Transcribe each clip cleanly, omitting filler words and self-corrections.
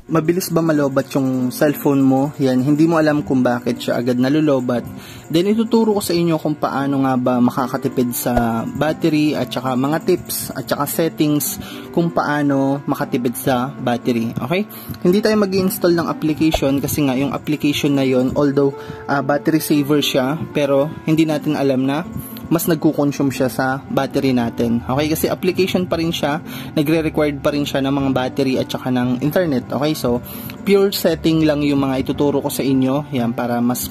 Mabilis ba malobat yung cellphone mo? Yan, hindi mo alam kung bakit siya agad nalulobat. Then ituturo ko sa inyo kung paano nga ba makakatipid sa battery at saka mga tips at saka settings kung paano makatipid sa battery. Okay? Hindi tayo mag-i-install ng application kasi nga yung application na yon, although battery saver siya, pero hindi natin alam na mas nagko-consume siya sa battery natin. Okay? Kasi application pa rin siya, nagre-required pa rin siya ng mga battery at saka ng internet. Okay? So, pure setting lang yung mga ituturo ko sa inyo. Yan, para mas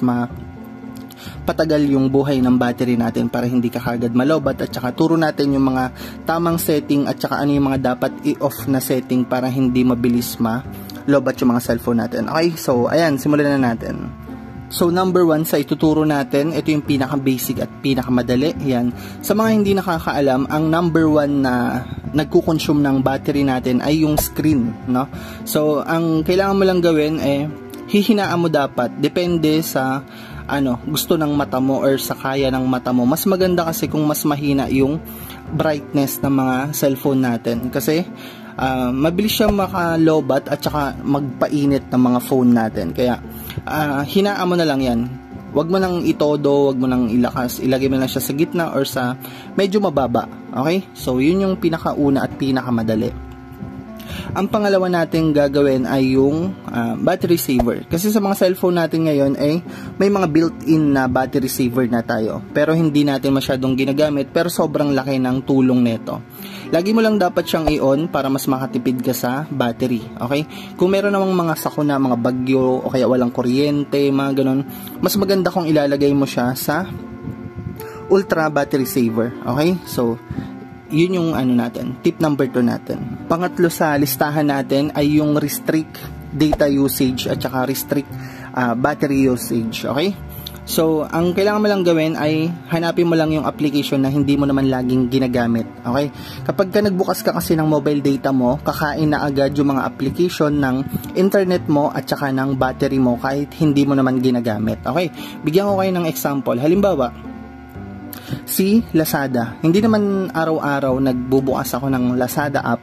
patagal yung buhay ng battery natin para hindi ka kagad malobat, at saka turo natin yung mga tamang setting at saka ano yung mga dapat i-off na setting para hindi mabilis malobat yung mga cellphone natin. Okay? So, ayan, simulan na natin. So, number 1 sa ituturo natin, ito yung pinaka-basic at pinaka-madali. Yan. Sa mga hindi nakakaalam, ang number 1 na nagko-consume ng battery natin ay yung screen, no? So, ang kailangan mo lang gawin hihinaan mo dapat. Depende sa gusto ng mata mo or sa kaya ng mata mo. Mas maganda kasi kung mas mahina yung brightness ng mga cellphone natin. Kasi, mabilis siyang makalobat at saka magpainit ng mga phone natin. Kaya, hinaan mo na lang yan. Huwag mo nang itodo, huwag mo nang ilakas. Ilagay mo lang siya sa gitna or sa medyo mababa. Okay? So, yun yung pinakauna at pinakamadali. Ang pangalawa natin gagawin ay yung battery saver. Kasi sa mga cellphone natin ngayon may mga built-in na battery saver na tayo. Pero hindi natin masyadong ginagamit, pero sobrang laki ng tulong nito. Lagi mo lang dapat siyang i-on para mas makatipid ka sa battery. Okay? Kung meron namang mga sakuna, mga bagyo, o kaya walang kuryente, mga ganun, mas maganda kung ilalagay mo siya sa ultra battery saver. Okay? So, yun yung natin, tip number 2 natin. Pangatlo sa listahan natin ay yung restrict data usage at saka restrict battery usage. Okay? So, ang kailangan mo lang gawin ay hanapin mo lang yung application na hindi mo naman laging ginagamit. Okay? Kapag ka nagbukas ka kasi ng mobile data mo, kakain na agad yung mga application ng internet mo at saka ng battery mo kahit hindi mo naman ginagamit. Okay? Bigyan ko kayo ng example. Halimbawa, si Lazada. Hindi naman araw-araw nagbubukas ako ng Lazada app,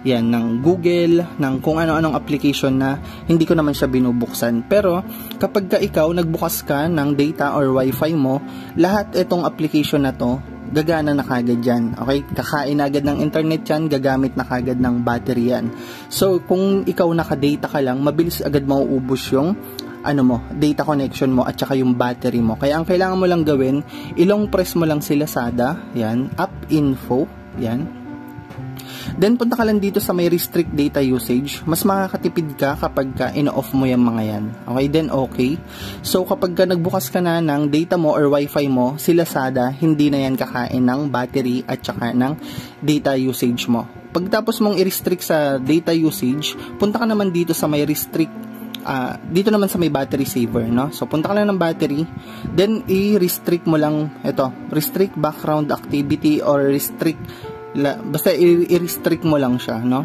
yan, ng Google, ng kung ano-anong application na hindi ko naman siya binubuksan. Pero kapag ka ikaw nagbukas ka ng data or wifi mo, lahat itong application na to gagana na kagad yan. Okay? Kakain agad ng internet yan, gagamit na kagad ng battery yan. So, kung ikaw naka-data ka lang, mabilis agad mauubos yung data connection mo at saka yung battery mo. Kaya ang kailangan mo lang gawin, ilong press mo lang si Lazada, yan, app info, yan. Then punta ka lang dito sa may restrict data usage. Mas makakatipid ka kapag ka ino-off mo yung mga yan. Okay, then okay. So kapag ka nagbukas ka na ng data mo or wifi mo, si Lazada, hindi na yan kakain ng battery at saka ng data usage mo. Pagtapos mong i-restrict sa data usage, punta ka naman dito sa may restrict dito naman sa may battery saver, no? So, punta ka lang ng battery, then i-restrict mo lang ito, restrict background activity or basta i-restrict mo lang siya, no?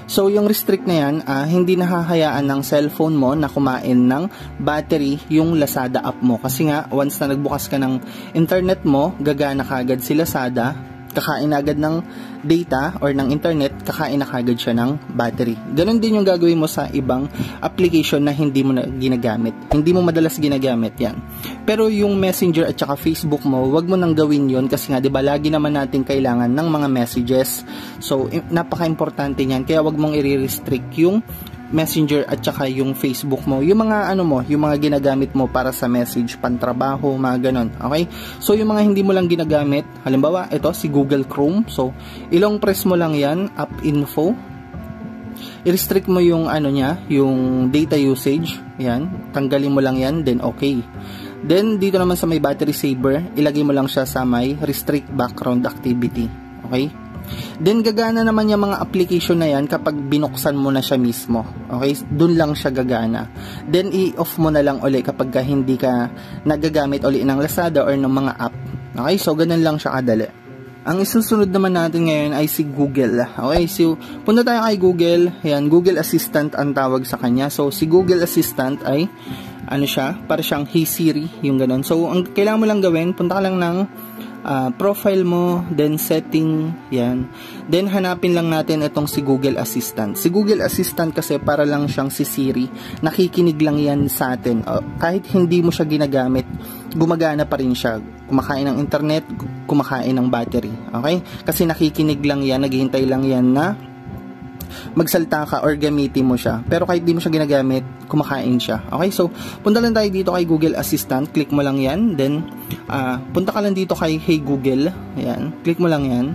So, yung restrict na yan, hindi nahahayaan ng cellphone mo na kumain ng battery yung Lazada app mo. Kasi nga, once na nagbukas ka ng internet mo, gagana kagad si Lazada, kakain agad ng data or ng internet, kakain na kagad siya ng battery. Ganon din yung gagawin mo sa ibang application na hindi mo na ginagamit. Hindi mo madalas ginagamit yan. Pero yung Messenger at saka Facebook mo, wag mo nang gawin yon kasi nga, di ba, lagi naman natin kailangan ng mga messages. So, napaka-importante niyan. Kaya wag mong i-restrict yung Messenger at saka yung Facebook mo, yung mga yung mga ginagamit mo para sa message, pantrabaho, mga ganon. Okay? So, yung mga hindi mo lang ginagamit, halimbawa, ito, si Google Chrome. So, ilong press mo lang yan, app info. I-restrict mo yung yung data usage. Yan. Tanggalin mo lang yan, then okay. Then, dito naman sa may battery saver, ilagay mo lang siya sa may restrict background activity. Okay? Then, gagana naman yung mga application na yan kapag binuksan mo na siya mismo. Okay? Doon lang siya gagana. Then, i-off mo na lang uli kapag hindi ka nagagamit uli ng Lazada or ng mga app. Okay? So, ganun lang siya kadali. Ang isusunod naman natin ngayon ay si Google. Okay? So, punta tayo kay Google. Yan, Google Assistant ang tawag sa kanya. So, si Google Assistant ay, para siyang Hey Siri, yung ganun. So, ang kailangan mo lang gawin, punta ka lang ng profile mo, then setting, yan. Then hanapin lang natin itong si Google Assistant. Si Google Assistant kasi para lang siyang si Siri, nakikinig lang yan sa atin. Kahit hindi mo siya ginagamit, gumagana pa rin siya. Kumakain ng internet, kumakain ng battery. Okay? Kasi nakikinig lang yan, naghihintay lang yan na magsalta ka or gamitin mo siya. Pero kahit di mo siya ginagamit, kumakain siya. Okay, so punta lang tayo dito kay Google Assistant. Click mo lang yan. Then, punta ka lang dito kay Hey Google. Ayan, click mo lang yan.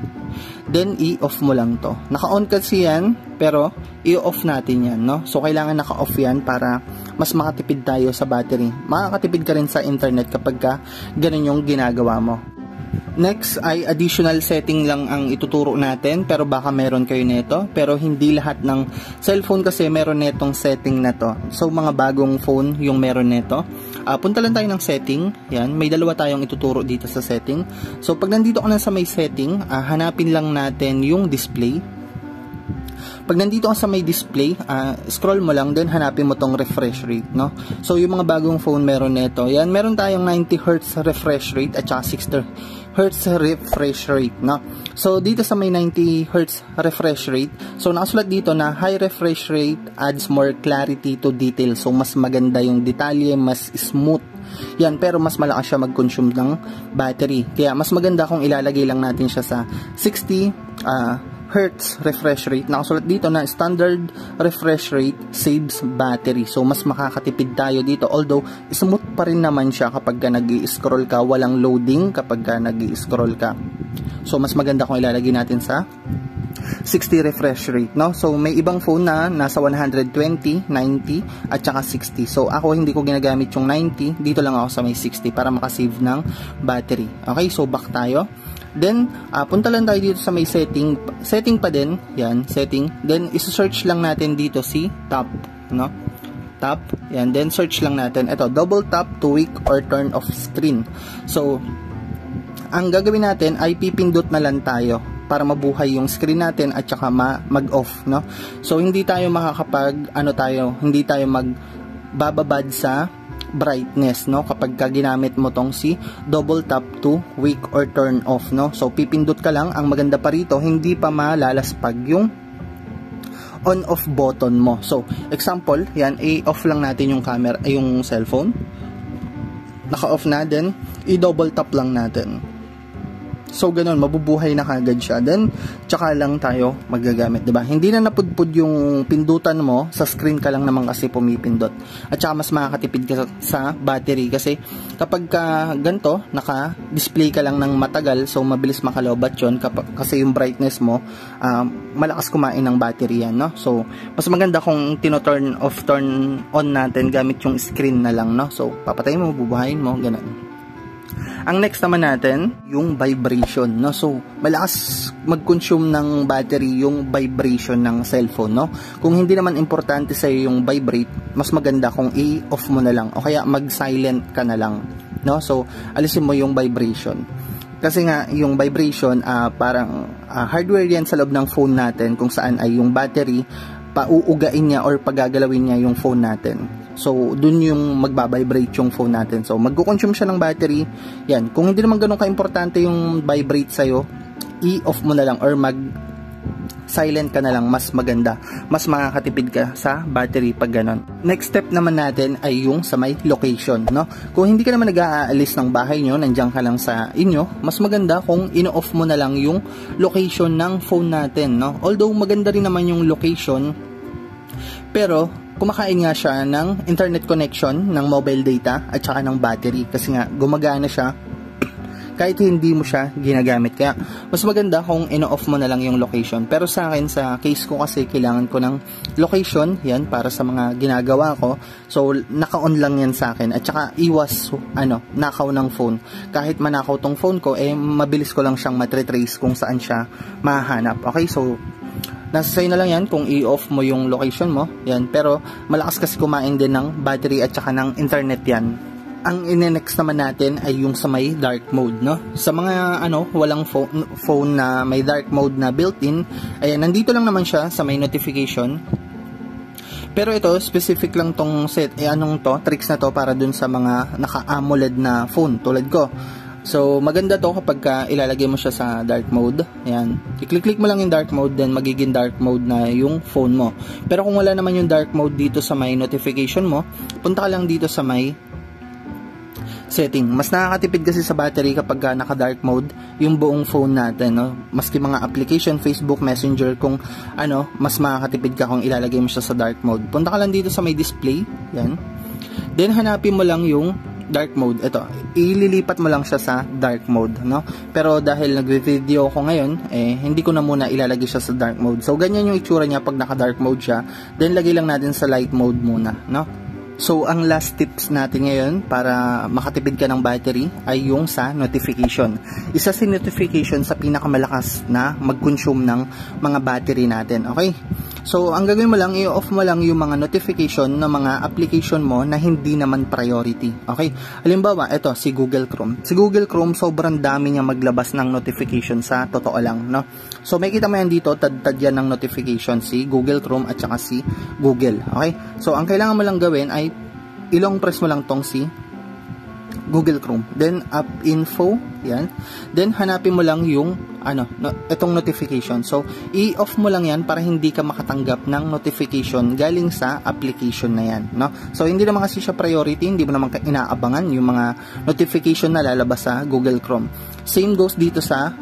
Then, i-off mo lang to. Naka-on kasi yan, pero i-off natin yan, no? So, kailangan naka-off yan para mas makatipid tayo sa battery. Makakatipid ka rin sa internet kapag ka ganun yung ginagawa mo. Next ay additional setting lang ang ituturo natin, pero baka meron kayo nito, pero hindi lahat ng cellphone kasi meron netong setting na to. So mga bagong phone yung meron neto. Punta lang tayo ng setting. Yan, may dalawa tayong ituturo dito sa setting. So pag nandito ka na sa may setting, hanapin lang natin yung display. Pag nandito ka sa may display, scroll mo lang, then hanapin mo tong refresh rate, no? So yung mga bagong phone meron nito. Yan, meron tayong 90 Hz refresh rate at saka 60 Hz refresh rate, no? So dito sa may 90 Hz refresh rate, so nakasulat dito na high refresh rate adds more clarity to detail. So mas maganda yung detalye, mas smooth. Yan, pero mas malakas siya mag-consume ng battery. Kaya mas maganda kung ilalagay lang natin siya sa 60 Hz refresh rate. Nakasulat dito na standard refresh rate saves battery. So mas makakatipid tayo dito, although smooth pa rin naman siya kapag nag-i-scroll ka, walang loading kapag nag-i-scroll ka. So mas maganda kung ilalagay natin sa 60 refresh rate, no? So may ibang phone na nasa 120, 90 at saka 60. So ako hindi ko ginagamit yung 90, dito lang ako sa may 60 para makasave ng battery. Okay, so back tayo. Then, punta lang tayo dito sa may setting. Setting pa din. Yan, setting. Then, iso-search lang natin dito si tap, no? Tap. Yan, then search lang natin. Ito, double tap to wake or turn off screen. So, ang gagawin natin ay pipindot na lang tayo para mabuhay yung screen natin at saka mag-off, no? So, hindi tayo makakapag, hindi tayo magbababad sa brightness, no? Kapag ginamit mo tong si double tap to wake or turn off, no? So pipindot ka lang. Ang maganda pa rito, hindi pa malalaspag yung on off button mo. So example, yan, i-off lang natin yung camera, yung cellphone. Naka-off na, then i-double tap lang natin. So ganun, mabubuhay na kagad siya. Then tsaka lang tayo magagamit, 'di ba? Hindi na napudpud yung pindutan mo, sa screen ka lang naman kasi pumipindot. At saka mas makakatipid ka sa battery kasi kapag ganito, naka-display ka lang ng matagal, so mabilis makalobat 'yon kasi yung brightness mo malakas kumain ng battery yan, no? So mas maganda kung tino-turn off, turn on natin gamit yung screen na lang, no? So papatayin mo, bubuhayin mo, ganun. Ang next naman natin, yung vibration, no? So, malakas mag-consume ng battery yung vibration ng cellphone, no? Kung hindi naman importante sa'yo yung vibrate, mas maganda kung i-off mo na lang o kaya mag-silent ka na lang, no? So, alisin mo yung vibration. Kasi nga, yung vibration, parang hardware yan sa loob ng phone natin kung saan ay yung battery, pauugain niya or pagagalawin niya yung phone natin. So, dun yung magbabibrate yung phone natin. So, mag-consume siya ng battery. Yan. Kung hindi naman ganun ka-importante yung vibrate sa'yo, i-off mo na lang or mag-silent ka na lang. Mas maganda. Mas makakatipid ka sa battery pag ganun. Next step naman natin ay yung sa may location, no? Kung hindi ka naman nag-aalis ng bahay nyo, nandiyan ka lang sa inyo, mas maganda kung ino-off mo na lang yung location ng phone natin, no? Although, maganda rin naman yung location, pero kumakain nga siya ng internet connection, ng mobile data at saka ng battery kasi nga gumagana siya kahit hindi mo siya ginagamit. Kaya mas maganda kung ino-off mo na lang yung location. Pero sa akin, sa case ko kasi kailangan ko ng location, yan, para sa mga ginagawa ko. So naka-on lang yan sa akin at saka iwas nakaw ng phone. Kahit manakaw tong phone ko, mabilis ko lang siyang matrace kung saan siya mahanap. Okay, so nasa sa'yo na lang yan kung i-off mo yung location mo. Yan. Pero malakas kasi kumain din ng battery at saka ng internet yan. Ang ine-next naman natin ay yung sa may dark mode, no? Sa mga walang phone na may dark mode na built-in, ayan, nandito lang naman siya sa may notification. Pero ito, specific lang tong tricks na to para dun sa mga naka-AMOLED na phone tulad ko. So, maganda to kapag ilalagay mo siya sa dark mode. Ayan. I-click mo lang yung dark mode, then magiging dark mode na yung phone mo. Pero kung wala naman yung dark mode dito sa may notification mo, punta ka lang dito sa may setting. Mas nakakatipid kasi sa battery kapag naka-dark mode yung buong phone natin, no? Maski mga application, Facebook, Messenger, kung ano, mas makakatipid ka kung ilalagay mo siya sa dark mode. Punta ka lang dito sa may display. Yan. Then, hanapin mo lang yung dark mode. Ito, ililipat mo lang siya sa dark mode, no? Pero dahil nagve-video ko ngayon, hindi ko na muna ilalagay siya sa dark mode. So, ganyan yung itsura niya pag naka-dark mode siya. Then, lagay lang natin sa light mode muna, no? So, ang last tips natin ngayon para makatipid ka ng battery ay yung sa notification. Isa si notification sa pinakamalakas na mag-consume ng mga battery natin, okay? So, ang gagawin mo lang, i-off mo lang yung mga notification ng mga application mo na hindi naman priority. Okay? Halimbawa, ito, si Google Chrome. Si Google Chrome, sobrang dami niya maglabas ng notification sa totoo lang, no? So, makikita mo yan dito, tad-tad yan ng notification, si Google Chrome at saka si Google. Okay? So, ang kailangan mo lang gawin ay ilong press mo lang tong si Google Chrome. Then, app info. Yan. Then, hanapin mo lang yung itong notification. So, i-off mo lang yan para hindi ka makatanggap ng notification galing sa application na yan, no? So, hindi naman kasi siya priority, hindi mo naman inaabangan yung mga notification na lalabas sa Google Chrome. Same goes dito sa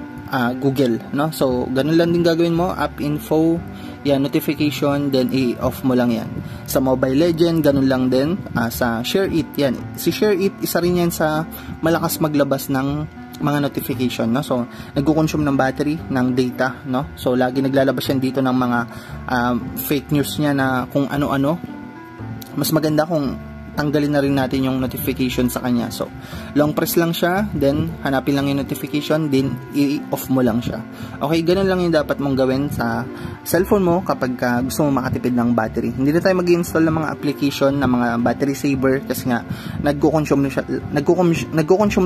Google, no? So, ganun lang din gagawin mo, app info, yan, notification, then i-off mo lang yan. Sa Mobile Legend, ganun lang din. Sa Share It, yan. Si Share It, isa rin yan sa malakas maglabas ng mga notification, no? So, nagko-consume ng battery, ng data, no? So, lagi naglalabas yan dito ng mga fake news niya na kung ano-ano. Mas maganda kung tanggalin na rin natin yung notification sa kanya. So, long press lang siya, then hanapin lang yung notification, then i-off mo lang siya. Okay, ganun lang yung dapat mong gawin sa cellphone mo kapag gusto mo makatipid ng battery. Hindi na tayo mag-install ng mga application na mga battery saver kasi nga nagko-consume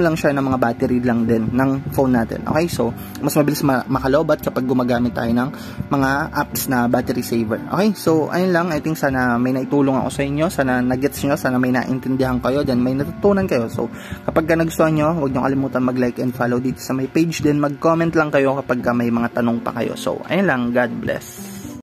lang siya ng mga battery lang din ng phone natin. Okay, so mas mabilis makalobat kapag gumagamit tayo ng mga apps na battery saver. Okay, so ayun lang. I think sana may naitulong ako sa inyo, sana nagets nyo, sana may naintindihan kayo, then may natutunan kayo. So, kapag nagustuhan nyo, huwag nyo kalimutan mag-like and follow dito sa my page, then mag-comment lang kayo kapag may mga tanong pa kayo. So, ayun lang. God bless.